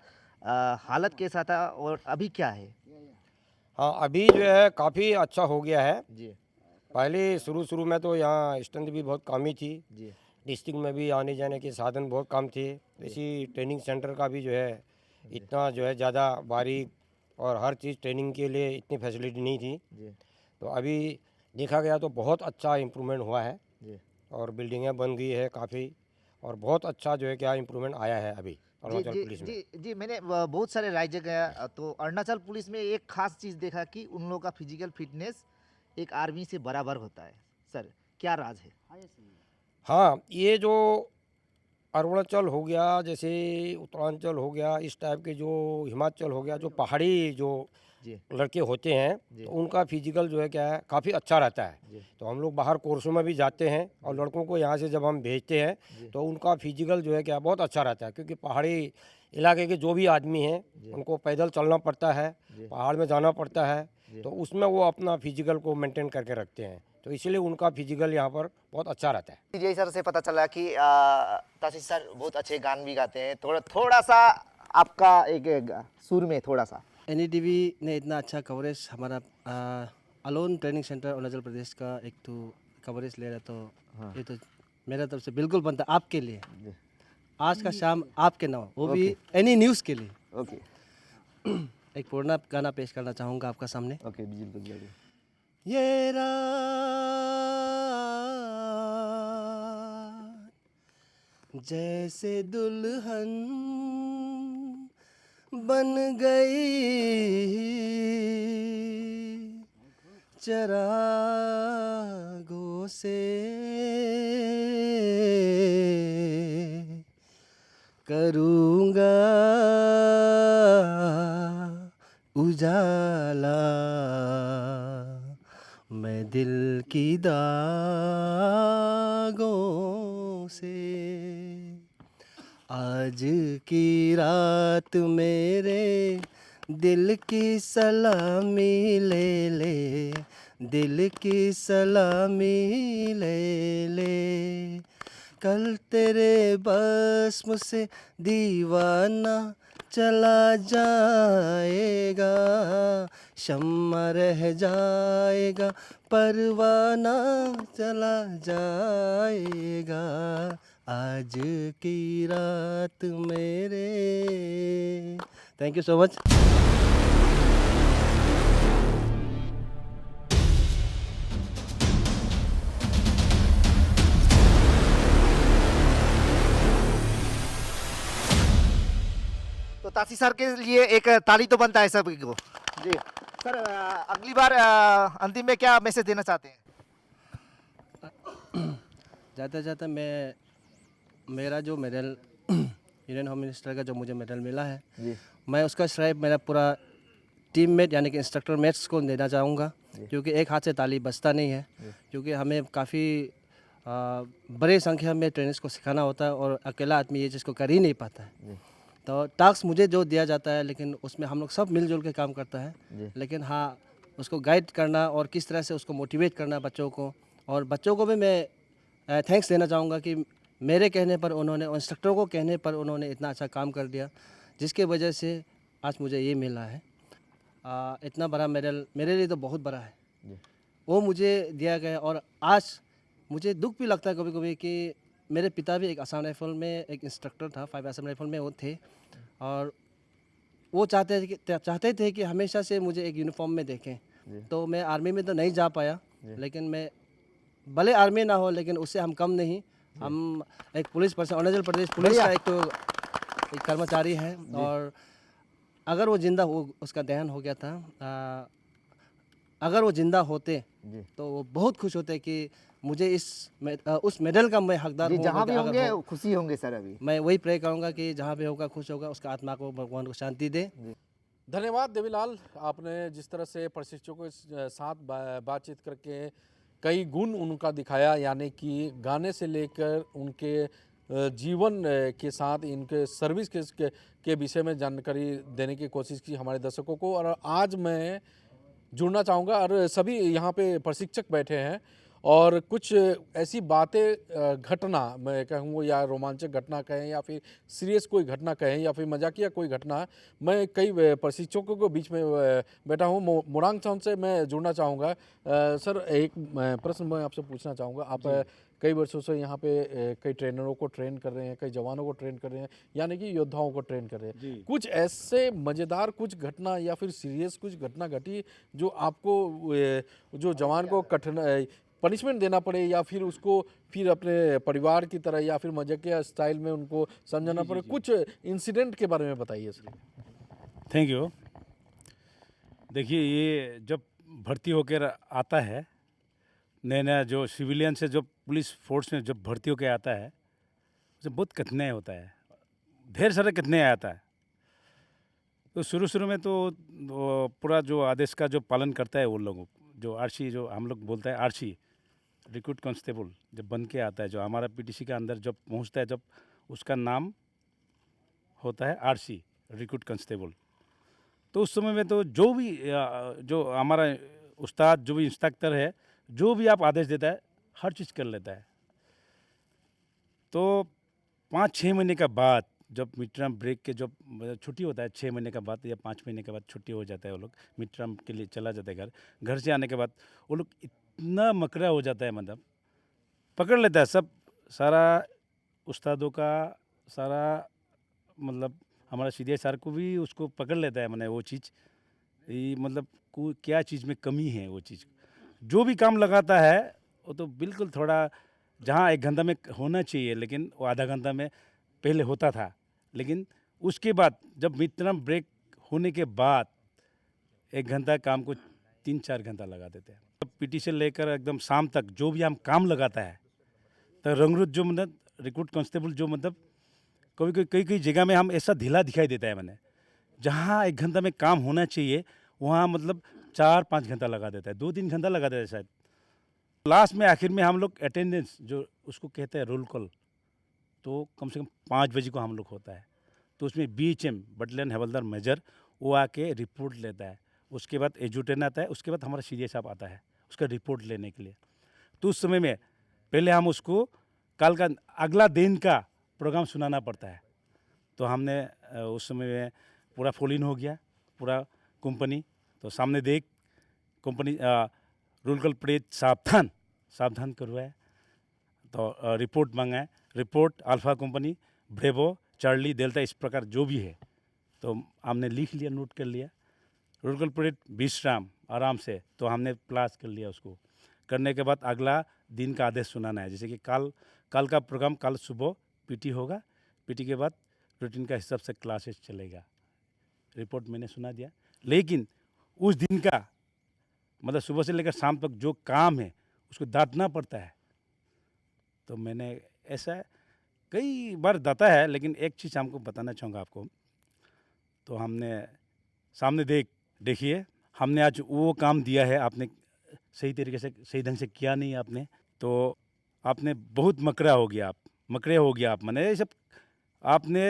हालत कैसा था और अभी क्या है?
हाँ, अभी जो है काफ़ी अच्छा हो गया है।
जी।
पहले शुरू में तो यहाँ स्ट्रेंथ भी बहुत कम ही थी।
जी।
डिस्ट्रिक्ट में भी आने जाने के साधन बहुत कम थे। इसी ट्रेनिंग सेंटर का भी जो है इतना जो है ज़्यादा बारीक और हर चीज़ ट्रेनिंग के लिए इतनी फैसिलिटी नहीं थी।
जी
तो अभी देखा गया तो बहुत अच्छा इम्प्रूवमेंट हुआ है
जी
और बिल्डिंगें बन गई है काफ़ी, और बहुत अच्छा जो है क्या इम्प्रूवमेंट आया है अभी
जी
अरुणाचल
जी
पुलिस में।
जी मैंने बहुत सारे राज्य गया तो अरुणाचल पुलिस में एक खास चीज़ देखा कि उन लोगों का फिजिकल फिटनेस एक आर्मी से बराबर होता है। सर क्या राज है?
हाँ, ये जो अरुणाचल हो गया, जैसे उत्तरांचल हो गया, इस टाइप के जो हिमाचल हो गया, जो पहाड़ी जो
जी
लड़के होते हैं
जी
तो उनका फिजिकल जो है क्या है काफ़ी अच्छा रहता है।
जी
तो हम लोग बाहर कोर्सों में भी जाते हैं और लड़कों को यहाँ से जब हम भेजते हैं
जी
तो उनका फिजिकल जो है क्या बहुत अच्छा रहता है, क्योंकि पहाड़ी इलाके के जो भी आदमी हैं
जी
उनको पैदल चलना पड़ता है,
जी
पहाड़ में जाना पड़ता है,
जी
तो उसमें वो अपना फिजिकल को मेंटेन करके रखते हैं, तो इसीलिए उनका फिजिकल यहाँ पर बहुत अच्छा रहता है।
जी सर से पता चला कि तासिर सर बहुत अच्छे गान भी गाते हैं। थोड़ा सा आपका एक सुर में थोड़ा सा।
NDTV ने इतना अच्छा कवरेज हमारा alone training centre Arunachal Pradesh का एक तो कवरेज ले रहा, तो ये तो मेरा तरफ से बिल्कुल बनता है आपके लिए। आज का शाम आपके नाम, वो भी एनी न्यूज़ के लिए।
ओके
एक पूर्ण गाना पेश करना चाहूँगा आपका सामने।
ओके बिल्कुल जरूर।
ये रात जैसे दुल्हन बन गई, चरागों से करूँगा उजाला मैं दिल की दागों से। आज की रात मेरे दिल की सलामी ले ले, दिल की सलामी ले ले। कल तेरे बस मुझसे दीवाना चला जाएगा, शम्मा रह जाएगा, परवाना चला जाएगा। आज की रात मेरे। Thank you so much.
तो तासी सर के लिए एक ताली तो बनता है सभी को। जी सर अगली बार अंतिम में क्या मैसेज देना चाहते हैं?
जाते जाते मैं मेरा जो मेडल यूनियन होम मिनिस्टर का जो मुझे मेडल मिला है,
जी
मैं उसका श्रेय मेरा पूरा टीममेट यानी कि इंस्ट्रक्टर मेट्स को देना चाहूँगा, क्योंकि एक हाथ से ताली बजता नहीं है, क्योंकि हमें काफ़ी बड़े संख्या में ट्रेनर्स को सिखाना होता है और अकेला आदमी ये चीज़ को कर ही नहीं पाता है। तो टास्क मुझे जो दिया जाता है, लेकिन उसमें हम लोग सब मिलजुल के काम करता है, लेकिन हाँ उसको गाइड करना और किस तरह से उसको मोटिवेट करना बच्चों को, और बच्चों को भी मैं थैंक्स देना चाहूँगा कि मेरे कहने पर उन्होंने, इंस्ट्रक्टरों को कहने पर उन्होंने इतना अच्छा काम कर दिया, जिसके वजह से आज मुझे ये मिला है। इतना बड़ा मेडल मेरे लिए तो बहुत बड़ा है, वो मुझे दिया गया। और आज मुझे दुख भी लगता है कभी कभी कि मेरे पिता भी एक असम राइफल में एक इंस्ट्रक्टर था, 5 असम राइफल में वो थे, और वो चाहते थे कि हमेशा से मुझे एक यूनिफॉर्म में देखें। तो मैं आर्मी में तो नहीं जा पाया, लेकिन मैं भले आर्मी ना हो, लेकिन उससे हम कम नहीं। हम एक police person, Arunachal Pradesh police का एक कर्मचारी है, और अगर वो जिंदा हो, उसका देहांत हो गया था, अगर वो जिंदा होते तो वो बहुत खुश होते कि मुझे उस मेडल का मैं हकदार हूँ।
जहाँ भी होंगे खुशी होंगे सर। अभी
मैं वही प्रे करूँगा कि जहाँ भी होगा खुश होगा, उसका आत्मा को भगवान को शांति दे।
धन्यवाद देवीलाल, आपने जिस तरह से प्रशिक्षकों के साथ बातचीत करके कई गुण उनका दिखाया, यानी कि गाने से लेकर उनके जीवन के साथ इनके सर्विस के विषय में जानकारी देने की कोशिश की हमारे दर्शकों को। और आज मैं जुड़ना चाहूँगा, और सभी यहाँ पे प्रशिक्षक बैठे हैं और कुछ ऐसी बातें घटना मैं कहूँ या रोमांचक घटना कहें या फिर सीरियस कोई घटना कहें या फिर मजाकिया कोई घटना, मैं कई प्रशिक्षकों के बीच में बैठा हूँ। मोरांग टाउन से मैं जुड़ना चाहूँगा। सर, एक प्रश्न मैं आपसे पूछना चाहूँगा। आप कई वर्षों से यहाँ पे कई ट्रेनरों को ट्रेन कर रहे हैं, कई जवानों को ट्रेन कर रहे हैं, यानी कि योद्धाओं को ट्रेन कर रहे हैं। कुछ ऐसे मज़ेदार कुछ घटना या फिर सीरियस कुछ घटना घटी जो आपको जो जवान को कठिन पनिशमेंट देना पड़े या फिर उसको फिर अपने परिवार की तरह या फिर मजे के स्टाइल में उनको समझाना पड़े, कुछ इंसिडेंट के बारे में बताइए सर।
Thank you. देखिए, ये जब भर्ती होकर आता है, नया नया जो सिविलियन से जो पुलिस फोर्स में जब भर्ती होकर आता है, उसे बहुत कठिनाई होता है, ढेर सारे कठिनाई आता है। तो शुरू में तो पूरा जो आदेश का जो पालन करता है वो लोगों, जो आरसी, जो हम लोग बोलते हैं आरसी, रिक्रूट कांस्टेबल, जब बन के आता है, जो हमारा पीटीसी के अंदर जब पहुंचता है, जब उसका नाम होता है आरसी, रिक्रूट कांस्टेबल। तो उस समय में तो जो भी जो हमारा उस्ताद, जो भी इंस्ट्रक्टर है, जो भी आप आदेश देता है, हर चीज़ कर लेता है। तो 5-6 महीने का बाद जब मिड टर्म ब्रेक के जब छुट्टी होता है, 6 महीने का बाद या 5 महीने के बाद छुट्टी हो जाता है, वो लोग मिड टर्म के लिए चला जाता है घर से आने के बाद वो लोग इतना मकरा हो जाता है, मतलब पकड़ लेता है सब, सारा उस्तादों का सारा, मतलब हमारा सीधे सर को भी उसको पकड़ लेता है, मैंने वो चीज़, ये मतलब क्या चीज़ में कमी है, वो चीज़ जो भी काम लगाता है वो तो बिल्कुल थोड़ा, जहाँ 1 घंटा में होना चाहिए लेकिन वो आधा घंटा में पहले होता था, लेकिन उसके बाद जब मिड टर्म ब्रेक होने के बाद 1 घंटा काम को 3-4 घंटा लगा देते हैं। तो पीटी से लेकर एकदम शाम तक जो भी हम काम लगाता है, तो रंगरूट जो मतलब रिक्रूट कांस्टेबल जो मतलब कई जगह में हम ऐसा ढीला दिखाई देता है, मैंने जहाँ 1 घंटा में काम होना चाहिए वहाँ मतलब 4-5 घंटा लगा देता है, 2-3 घंटा लगा देता है शायद। लास्ट में आखिर में हम लोग अटेंडेंस जो उसको कहते हैं रोल कॉल, तो कम से कम 5 बजे को हम लोग होता है, तो उसमें BHM बटालियन हवलदार मेजर वो आके रिपोर्ट लेता है। उसके बाद एजुटेन आता है, उसके बाद हमारा सीडीएस साहब आता है उसका रिपोर्ट लेने के लिए। तो उस समय में पहले हम उसको कल का अगला दिन का प्रोग्राम सुनाना पड़ता है। तो हमने उस समय में पूरा फॉल इन हो गया, पूरा कंपनी, तो सामने देख कंपनी रोल कॉल परेड सावधान करवाए, तो रिपोर्ट मंगाए, report alpha company, bravo, charlie, delta, इस प्रकार जो भी है तो हमने लिख लिया, नोट कर लिया। रोल कॉल परेड विश्राम आराम से, तो हमने क्लास कर लिया। उसको करने के बाद अगला दिन का आदेश सुनाना है, जैसे कि कल का प्रोग्राम कल सुबह पीटी होगा, पीटी के बाद रूटीन का हिसाब से क्लासेस चलेगा। रिपोर्ट मैंने सुना दिया, लेकिन उस दिन का मतलब सुबह से लेकर शाम तक जो काम है उसको डांटना पड़ता है। तो मैंने ऐसा कई बार डांटा है, लेकिन एक चीज़ हमको बताना चाहूँगा आपको। तो हमने सामने देखिए हमने आज वो काम दिया है, आपने सही तरीके से सही ढंग से किया नहीं आपने, तो आपने बहुत मकरे हो गया आप मैंने सब आपने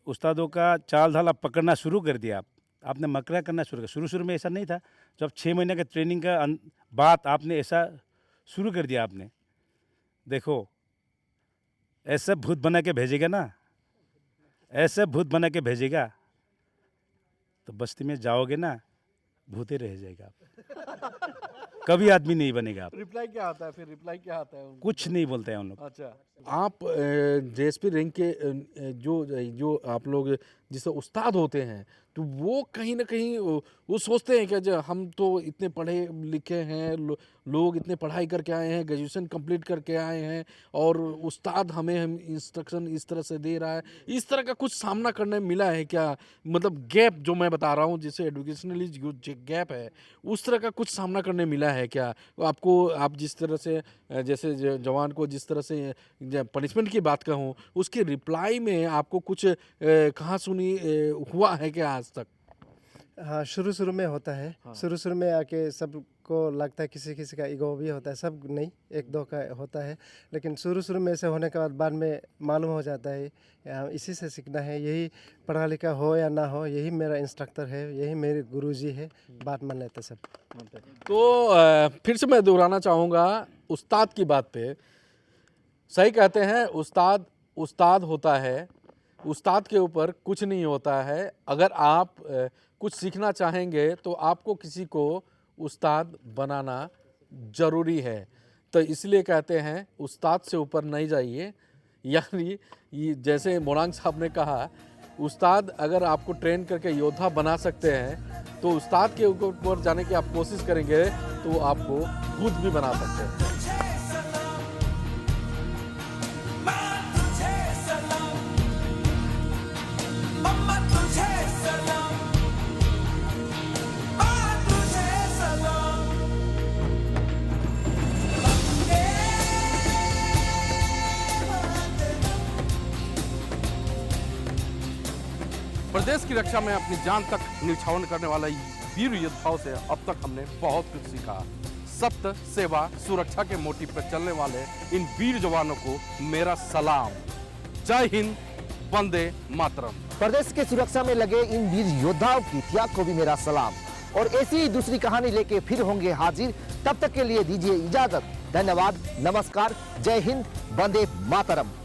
उस्तादों का चाल ढाल आप पकड़ना शुरू कर दिया, आपने मकरा करना शुरू किया। शुरू में ऐसा नहीं था, जब 6 महीने का ट्रेनिंग का बाद आपने ऐसा शुरू कर दिया। आपने देखो ऐसे भूत बना के भेजेगा ना, ऐसे भूत बना के भेजेगा तो बस्ती में जाओगे ना, भूते रह जाएगा आप, कभी आदमी नहीं बनेगा आप।
रिप्लाई क्या आता है फिर? रिप्लाई क्या आता है उनको?
कुछ नहीं बोलते हैं उन लोग।
अच्छा, आप डीएसपी रैंक के जो आप लोग जिसे उस्ताद होते हैं, तो वो कहीं ना कहीं वो सोचते हैं कि जो हम तो इतने पढ़े लिखे हैं, लोग इतने पढ़ाई करके आए हैं, ग्रेजुएशन कंप्लीट करके आए हैं, और उस्ताद हम इंस्ट्रक्शन इस तरह से दे रहा है, इस तरह का कुछ सामना करने मिला है क्या? मतलब गैप जो मैं बता रहा हूँ, जिसे एजुकेशनली जो गैप है, उस तरह का कुछ सामना करने मिला है क्या आपको? आप जिस तरह से जैसे जवान को जिस तरह से पनिशमेंट की बात कहूँ, उसके रिप्लाई में आपको कुछ कहाँ सुनी हुआ है क्या आज तक?
हाँ, शुरू में होता है।
हाँ।
शुरू में आके सबको लगता है, किसी का ईगो भी होता है, सब नहीं, 1-2 का होता है, लेकिन शुरू में ऐसे होने के बाद में मालूम हो जाता है इसी से सीखना है, यही पढ़ा लिखा हो या ना हो, यही मेरा इंस्ट्रक्टर है, यही मेरे गुरुजी है, बात मान लेते सब।
तो फिर से मैं दोहराना चाहूँगा, उस्ताद की बात पे, सही कहते हैं, उस्ताद उस्ताद होता है, उस्ताद के ऊपर कुछ नहीं होता है। अगर आप कुछ सीखना चाहेंगे तो आपको किसी को उस्ताद बनाना ज़रूरी है। तो इसलिए कहते हैं उस्ताद से ऊपर नहीं जाइए। यानी ये जैसे मोरांग साहब ने कहा, उस्ताद अगर आपको ट्रेन करके योद्धा बना सकते हैं तो उस्ताद के ऊपर जाने की आप कोशिश करेंगे तो आपको भूत भी बना सकते हैं। प्रदेश की रक्षा में अपनी जान तक न्यौछावर करने वाला वीर योद्धाओं से अब तक हमने बहुत कुछ सीखा। सत्य, सेवा, सुरक्षा के मोटिव पर चलने वाले इन वीर जवानों को मेरा सलाम। जय हिंद, वंदे मातरम।
प्रदेश के सुरक्षा में लगे इन वीर योद्धाओं की त्याग को भी मेरा सलाम। और ऐसी ही दूसरी कहानी लेके फिर होंगे हाजिर। तब तक के लिए दीजिए इजाजत। धन्यवाद, नमस्कार, जय हिंद, वंदे मातरम।